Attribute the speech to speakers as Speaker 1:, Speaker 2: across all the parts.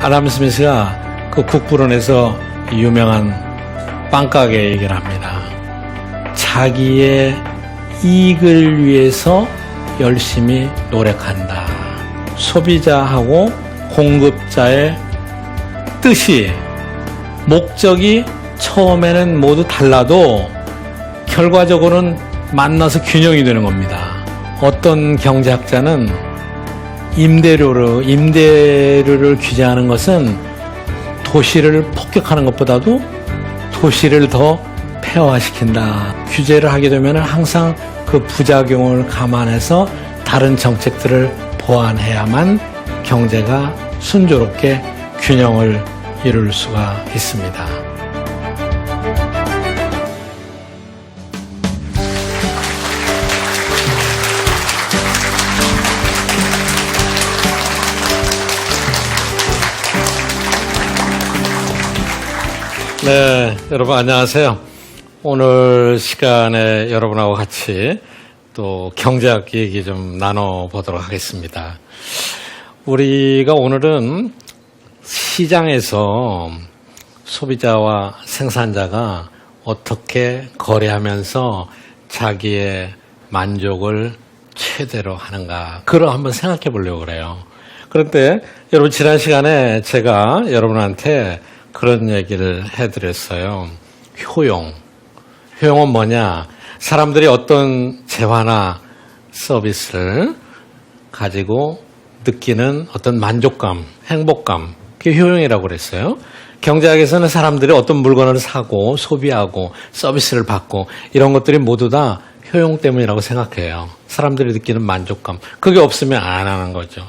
Speaker 1: 아담 스미스가 그 국부론에서 유명한 빵가게 얘기를 합니다. 자기의 이익을 위해서 열심히 노력한다. 소비자하고 공급자의 뜻이, 목적이 처음에는 모두 달라도 결과적으로는 만나서 균형이 되는 겁니다. 어떤 경제학자는 임대료를 규제하는 것은 도시를 폭격하는 것보다도 도시를 더 폐허화시킨다. 규제를 하게 되면 항상 그 부작용을 감안해서 다른 정책들을 보완해야만 경제가 순조롭게 균형을 이룰 수가 있습니다. 네, 여러분 안녕하세요. 오늘 시간에 여러분하고 같이 또 경제학 얘기 좀 나눠보도록 하겠습니다. 우리가 오늘은 시장에서 소비자와 생산자가 어떻게 거래하면서 자기의 만족을 최대로 하는가, 그걸 한번 생각해 보려고 그래요. 그런데 여러분, 지난 시간에 제가 여러분한테 그런 얘기를 해드렸어요. 효용은 뭐냐? 사람들이 어떤 재화나 서비스를 가지고 느끼는 어떤 만족감, 행복감, 그게 효용이라고 그랬어요. 경제학에서는 사람들이 어떤 물건을 사고 소비하고 서비스를 받고 이런 것들이 모두 다 효용 때문이라고 생각해요. 사람들이 느끼는 만족감, 그게 없으면 안 하는 거죠.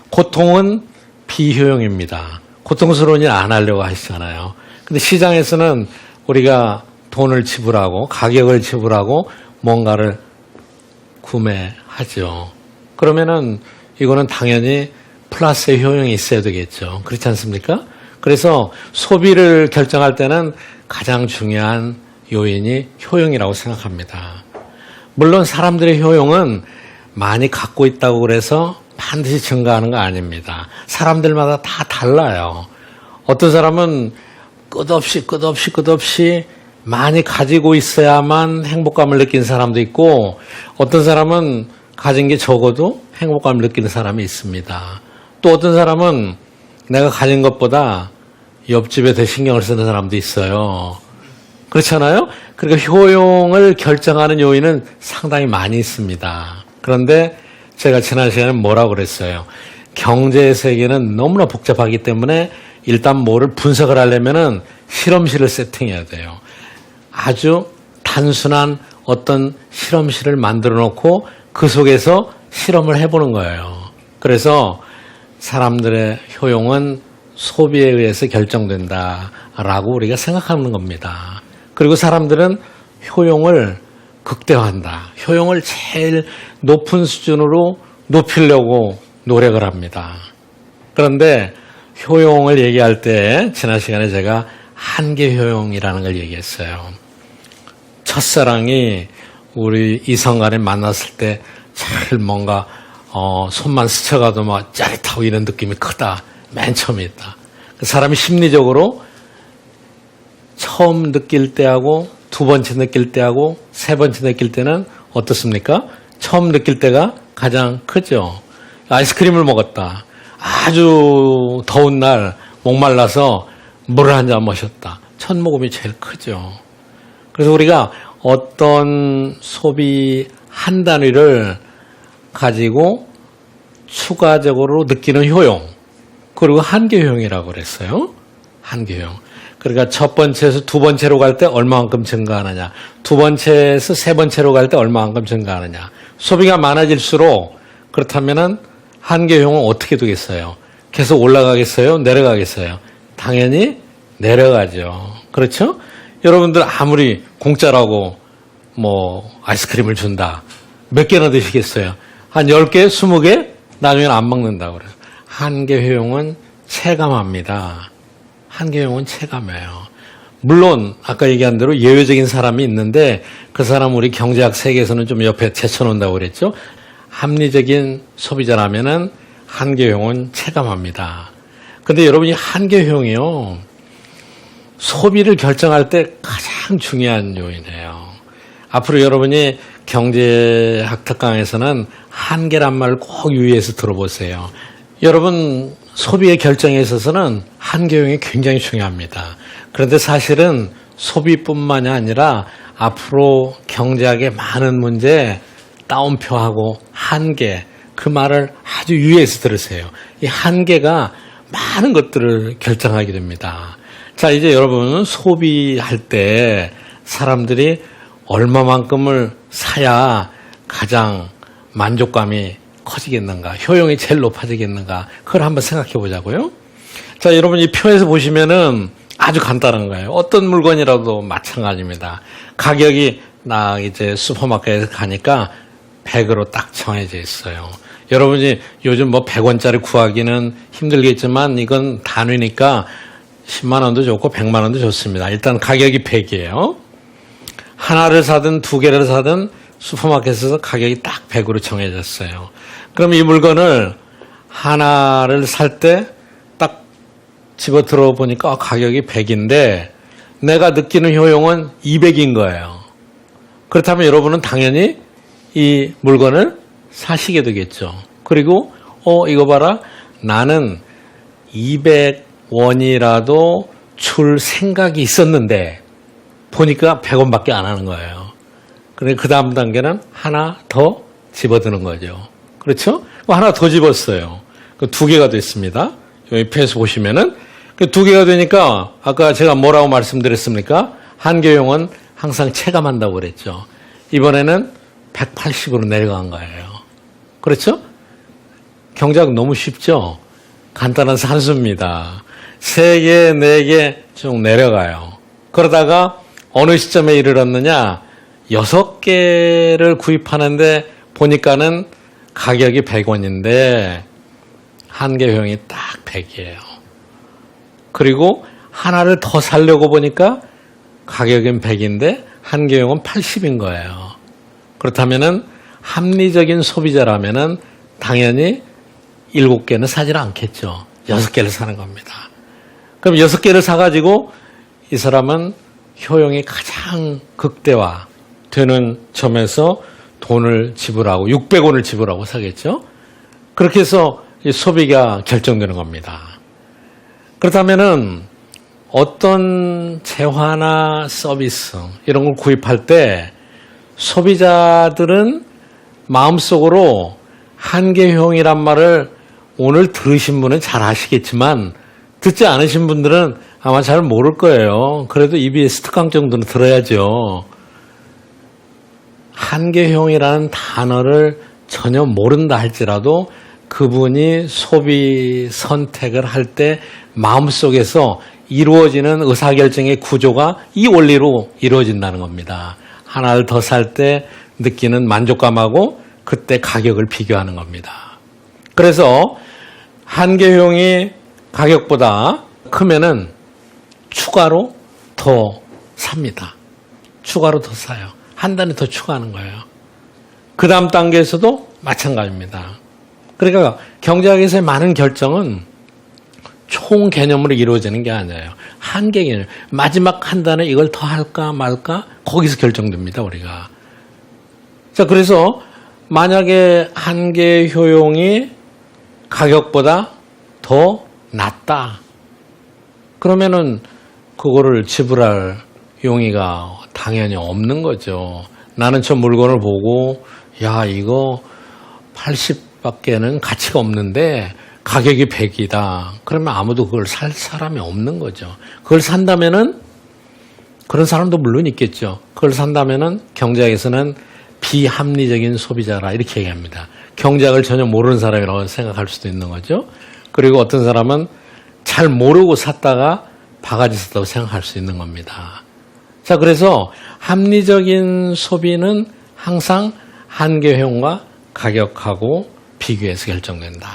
Speaker 1: 고통은 비효용입니다. 고통스러운 일 안 하려고 하시잖아요. 근데 시장에서는 우리가 돈을 지불하고 가격을 지불하고 뭔가를 구매하죠. 그러면은 이거는 당연히 플러스의 효용이 있어야 되겠죠. 그렇지 않습니까? 그래서 소비를 결정할 때는 가장 중요한 요인이 효용이라고 생각합니다. 물론 사람들의 효용은 많이 갖고 있다고 그래서 반드시 증가하는 거 아닙니다. 사람들마다 다 달라요. 어떤 사람은 끝없이 많이 가지고 있어야만 행복감을 느끼는 사람도 있고, 어떤 사람은 가진 게 적어도 행복감을 느끼는 사람이 있습니다. 또 어떤 사람은 내가 가진 것보다 옆집에 더 신경을 쓰는 사람도 있어요. 그렇잖아요? 그러니까 효용을 결정하는 요인은 상당히 많이 있습니다. 그런데 제가 지난 시간에 뭐라고 그랬어요? 경제의 세계는 너무나 복잡하기 때문에 일단 뭐를 분석을 하려면은 실험실을 세팅해야 돼요. 아주 단순한 어떤 실험실을 만들어 놓고 그 속에서 실험을 해보는 거예요. 그래서 사람들의 효용은 소비에 의해서 결정된다라고 우리가 생각하는 겁니다. 그리고 사람들은 효용을 극대화한다. 효용을 제일 높은 수준으로 높이려고 노력을 합니다. 그런데 효용을 얘기할 때 지난 시간에 제가 한계 효용이라는 걸 얘기했어요. 첫사랑이 우리 이성 간에 만났을 때 제일 뭔가 손만 스쳐가도 막 짜릿하고 이런 느낌이 크다. 맨 처음에 있다. 그 사람이 심리적으로 처음 느낄 때하고 두 번째 느낄 때하고 세 번째 느낄 때는 어떻습니까? 처음 느낄 때가 가장 크죠. 아이스크림을 먹었다. 아주 더운 날 목말라서 물을 한 잔 마셨다. 첫 모금이 제일 크죠. 그래서 우리가 어떤 소비 한 단위를 가지고 추가적으로 느끼는 효용, 그리고 한계 효용이라고 그랬어요. 한계 효용. 그러니까 첫 번째에서 두 번째로 갈 때 얼마만큼 증가하느냐, 두 번째에서 세 번째로 갈 때 얼마만큼 증가하느냐. 소비가 많아질수록 그렇다면은 한계 효용은 어떻게 되겠어요? 계속 올라가겠어요? 내려가겠어요? 당연히 내려가죠. 그렇죠? 여러분들 아무리 공짜라고 뭐 아이스크림을 준다. 몇 개나 드시겠어요? 한 10개, 20개? 나중에는 안 먹는다고 그래요. 한계 효용은 체감합니다. 한계 효용은 체감해요. 물론 아까 얘기한 대로 예외적인 사람이 있는데 그 사람 우리 경제학 세계에서는 좀 옆에 제쳐놓는다고 그랬죠. 합리적인 소비자라면은 한계 효용은 체감합니다. 근데 여러분이 한계 효용이요. 소비를 결정할 때 가장 중요한 요인이에요. 앞으로 여러분이 경제학 특강에서는 한계란 말을 꼭 유의해서 들어보세요. 여러분 소비의 결정에 있어서는 한계 효용이 굉장히 중요합니다. 그런데 사실은 소비뿐만이 아니라 앞으로 경제학의 많은 문제 따옴표하고 한계 그 말을 아주 유의해서 들으세요. 이 한계가 많은 것들을 결정하게 됩니다. 자, 이제 여러분 소비할 때 사람들이 얼마만큼을 사야 가장 만족감이 커지겠는가, 효용이 제일 높아지겠는가, 그걸 한번 생각해 보자고요. 자, 여러분 이 표에서 보시면은 아주 간단한 거예요. 어떤 물건이라도 마찬가지입니다. 가격이 나 이제 슈퍼마켓에 가니까 100으로 딱 정해져 있어요. 여러분이 요즘 뭐 100원짜리 구하기는 힘들겠지만 이건 단위니까 10만 원도 좋고 100만 원도 좋습니다. 일단 가격이 100이에요. 하나를 사든 두 개를 사든 슈퍼마켓에서 가격이 딱 100으로 정해졌어요. 그럼 이 물건을 하나를 살 때 딱 집어 들어보니까 가격이 100인데 내가 느끼는 효용은 200인 거예요. 그렇다면 여러분은 당연히 이 물건을 사시게 되겠죠. 그리고 이거 봐라. 나는 200원이라도 줄 생각이 있었는데 보니까 100원밖에 안 하는 거예요. 그래 그 다음 단계는 하나 더 집어드는 거죠. 그렇죠? 하나 더 집었어요. 두 개가 됐습니다. 여기 표에서 보시면은 두 개가 되니까 아까 제가 뭐라고 말씀드렸습니까? 한계용은 항상 체감한다고 그랬죠. 이번에는 180으로 내려간 거예요. 그렇죠? 경제학 너무 쉽죠? 간단한 산수입니다. 3개, 4개 쭉 내려가요. 그러다가 어느 시점에 이르렀느냐? 6개를 구입하는데 보니까는 가격이 100원인데 한계효용이 딱 100이에요. 그리고 하나를 더 사려고 보니까 가격은 100인데 한계효용은 80인 거예요. 그렇다면은 합리적인 소비자라면은 당연히 7개는 사지 않겠죠. 6개를 사는 겁니다. 그럼 6개를 사가지고 이 사람은 효용이 가장 극대화되는 점에서 돈을 지불하고 600원을 지불하고 사겠죠. 그렇게 해서 소비가 결정되는 겁니다. 그렇다면은 어떤 재화나 서비스 이런 걸 구입할 때 소비자들은 마음속으로 한계효용이란 말을 오늘 들으신 분은 잘 아시겠지만 듣지 않으신 분들은 아마 잘 모를 거예요. 그래도 EBS 특강 정도는 들어야죠. 한계효용이라는 단어를 전혀 모른다 할지라도 그분이 소비 선택을 할 때 마음속에서 이루어지는 의사결정의 구조가 이 원리로 이루어진다는 겁니다. 하나를 더 살 때 느끼는 만족감하고 그때 가격을 비교하는 겁니다. 그래서 한계효용이 가격보다 크면은 추가로 더 삽니다. 추가로 더 사요. 한 단위 더 추가하는 거예요. 그 다음 단계에서도 마찬가지입니다. 그러니까 경제학에서의 많은 결정은 총 개념으로 이루어지는 게 아니에요. 한계 개념. 마지막 한 단에 이걸 더 할까 말까 거기서 결정됩니다. 우리가. 자, 그래서 만약에 한계 효용이 가격보다 더 낮다. 그러면은 그거를 지불할 용의가 당연히 없는 거죠. 나는 저 물건을 보고 야 이거 80밖에는 가치가 없는데 가격이 100이다. 그러면 아무도 그걸 살 사람이 없는 거죠. 그걸 산다면은 그런 사람도 물론 있겠죠. 그걸 산다면은 경제학에서는 비합리적인 소비자라 이렇게 얘기합니다. 경제학을 전혀 모르는 사람이라고 생각할 수도 있는 거죠. 그리고 어떤 사람은 잘 모르고 샀다가 바가지 샀다고 생각할 수 있는 겁니다. 자, 그래서 합리적인 소비는 항상 한계효용과 가격하고 비교해서 결정된다.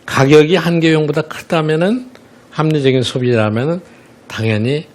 Speaker 1: 가격이 한계효용보다 크다면은 합리적인 소비자라면은 당연히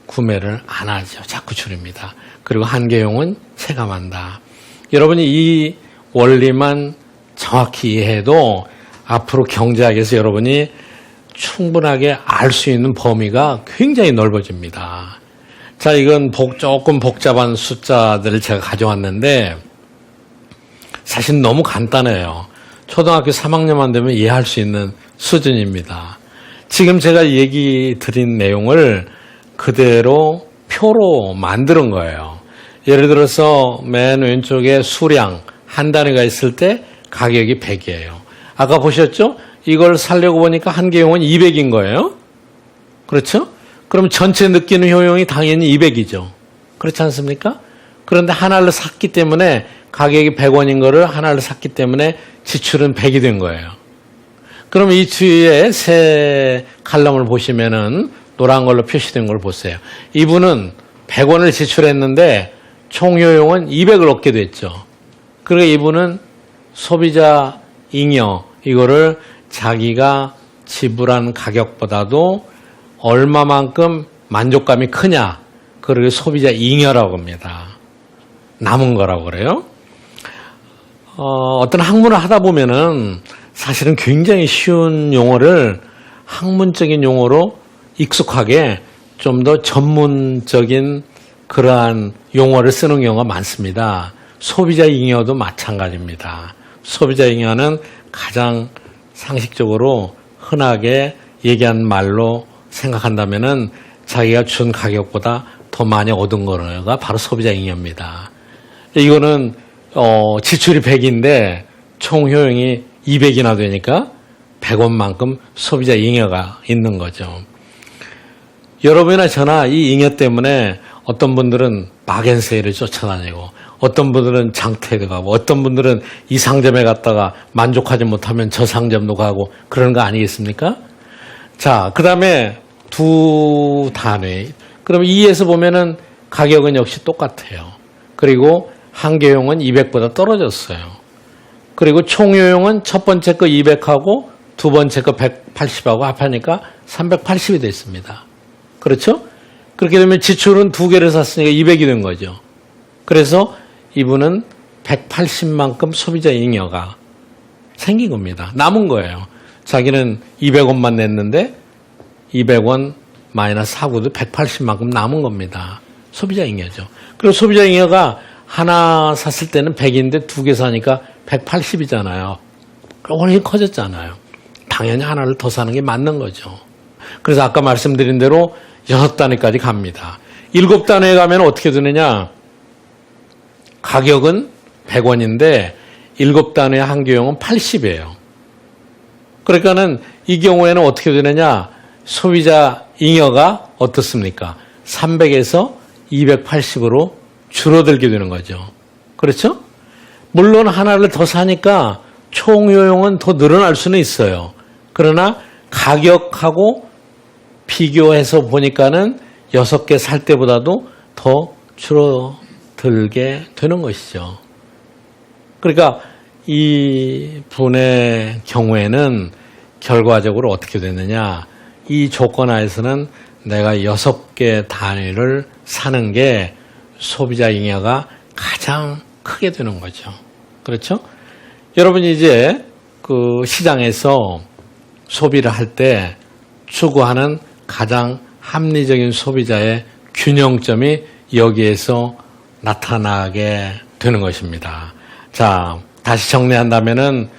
Speaker 1: 구매를 안 하죠. 자꾸 줄입니다. 그리고 한계효용은 체감한다. 여러분이 이 원리만 정확히 이해해도 앞으로 경제학에서 여러분이 충분하게 알 수 있는 범위가 굉장히 넓어집니다. 자, 이건 조금 복잡한 숫자들을 제가 가져왔는데 사실 너무 간단해요. 초등학교 3학년만 되면 이해할 수 있는 수준입니다. 지금 제가 얘기 드린 내용을 그대로 표로 만드는 거예요. 예를 들어서 맨 왼쪽에 수량 한 단위가 있을 때 가격이 100이에요. 아까 보셨죠? 이걸 살려고 보니까 한 개용은 200인 거예요. 그렇죠? 그럼 전체 느끼는 효용이 당연히 200이죠. 그렇지 않습니까? 그런데 하나를 샀기 때문에 가격이 100원인 거를 하나를 샀기 때문에 지출은 100이 된 거예요. 그럼 이 뒤에 세 칼럼을 보시면은 노란 걸로 표시된 걸 보세요. 이분은 100원을 지출했는데 총 효용은 200을 얻게 됐죠. 그리고 이분은 소비자 잉여 이거를 자기가 지불한 가격보다도 얼마만큼 만족감이 크냐, 그러게 소비자 잉여라고 합니다. 남은 거라고 그래요. 어떤 학문을 하다 보면은 사실은 굉장히 쉬운 용어를 학문적인 용어로 익숙하게 좀 더 전문적인 그러한 용어를 쓰는 경우가 많습니다. 소비자 잉여도 마찬가지입니다. 소비자 잉여는 가장 상식적으로 흔하게 얘기한 말로 생각한다면은 자기가 준 가격보다 더 많이 얻은 거가 바로 소비자 잉여입니다. 이거는 지출이 100인데 총 효용이 200이나 되니까 100원만큼 소비자 잉여가 있는 거죠. 여러분이나 저나 이 잉여 때문에 어떤 분들은 마겐세일을 쫓아다니고 어떤 분들은 장터에도 가고 어떤 분들은 이 상점에 갔다가 만족하지 못하면 저 상점도 가고 그런 거 아니겠습니까? 자, 그 다음에 두 단위. 그럼 2에서 보면은 가격은 역시 똑같아요. 그리고 한 개용은 200보다 떨어졌어요. 그리고 총효용은 첫 번째 거 200하고 두 번째 거 180하고 합하니까 380이 됐습니다. 그렇죠? 그렇게 되면 지출은 두 개를 샀으니까 200이 된 거죠. 그래서 이분은 180만큼 소비자 잉여가 생긴 겁니다. 남은 거예요. 자기는 200원만 냈는데 200원 마이너스 하고도 180만큼 남은 겁니다. 소비자 잉여죠. 그리고 소비자 잉여가 하나 샀을 때는 100인데 두 개 사니까 180이잖아요. 훨씬 커졌잖아요. 당연히 하나를 더 사는 게 맞는 거죠. 그래서 아까 말씀드린 대로 6단위까지 갑니다. 7단위에 가면 어떻게 되느냐? 가격은 100원인데 7단위의 한 개용은 80이에요. 그러니까는 이 경우에는 어떻게 되느냐? 소비자 잉여가 어떻습니까? 300에서 280으로 줄어들게 되는 거죠. 그렇죠? 물론 하나를 더 사니까 총 효용은 더 늘어날 수는 있어요. 그러나 가격하고 비교해서 보니까는 6개 살 때보다도 더 줄어들게 되는 것이죠. 그러니까 이 분의 경우에는 결과적으로 어떻게 됐느냐? 이 조건 하에서는 내가 6개 단위를 사는 게 소비자 잉여가 가장 크게 되는 거죠. 그렇죠? 여러분이 이제 그 시장에서 소비를 할 때 추구하는 가장 합리적인 소비자의 균형점이 여기에서 나타나게 되는 것입니다. 자, 다시 정리한다면은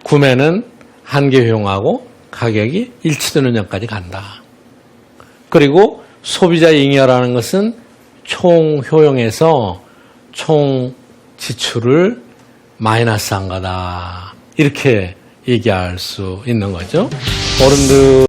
Speaker 1: 구매는 한계 효용하고 가격이 일치되는 점까지 간다. 그리고 소비자 잉여라는 것은 총 효용에서 총 지출을 마이너스한 거다. 이렇게 얘기할 수 있는 거죠. 어른들